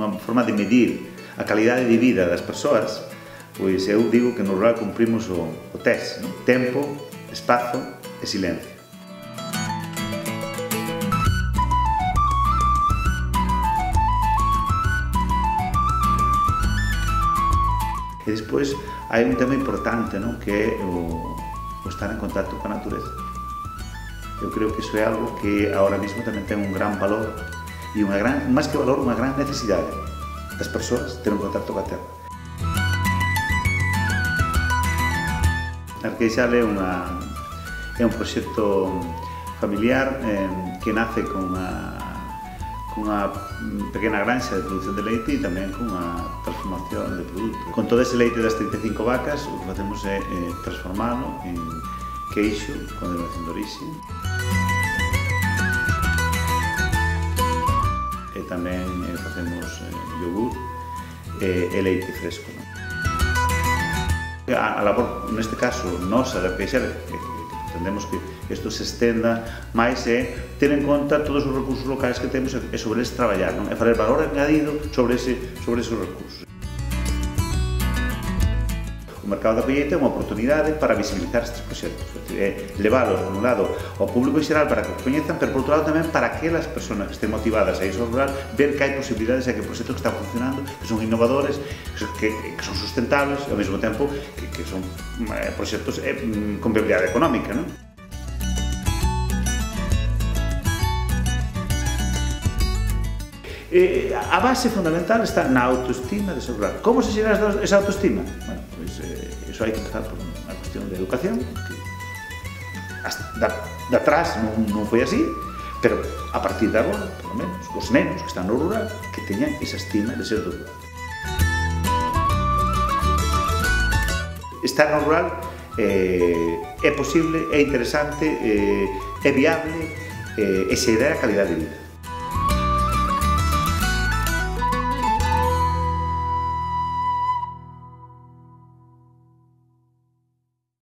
unha forma de medir a calidade de vida das persoas, pois eu digo que no rural cumprimos o test, tempo, espazo e silencio. E despois hai un tema importante, que é o estar en contacto con a natureza. Eu creo que iso é algo que ahora mesmo tamén ten un gran valor e máis que valor, unha gran necesidade das persoas ter un contacto coa terra. Arqueixal é un proxecto familiar que nace con unha pequena granxa de produción de leite e tamén con unha transformación de produto. Con todo ese leite das 35 vacas, o que facemos é transformalo en queixo con denominación de orixe e tamén facemos yogur e leite fresco. A labor, neste caso, nosa de Arqueixal, entendemos que isto se estenda máis é ter en conta todos os recursos locais que temos e sobre eles traballar, e fazer valor engadido sobre esos recursos. O mercado da colleita é unha oportunidade para visibilizar estes proxectos, leválos, por un lado, ao público en xeral para que os coñezan, pero por outro lado tamén para aquelas persoas que estén motivadas a iso rural, ver que hai posibilidades e que proxectos que están funcionando, que son innovadores, que son sustentables e ao mesmo tempo que son proxectos con viabilidade económica, non? A base fundamental está na autoestima de ese rural. Como se xera esa autoestima? Bueno, pois iso hai que empezar por unha cuestión de educación, que de atrás non foi así, pero a partir de agora, por lo menos, os nenos que están no rural, que teñan esa estima de ser do rural. Estar no rural é posible, é interesante, é viable e se dá a calidade de vida.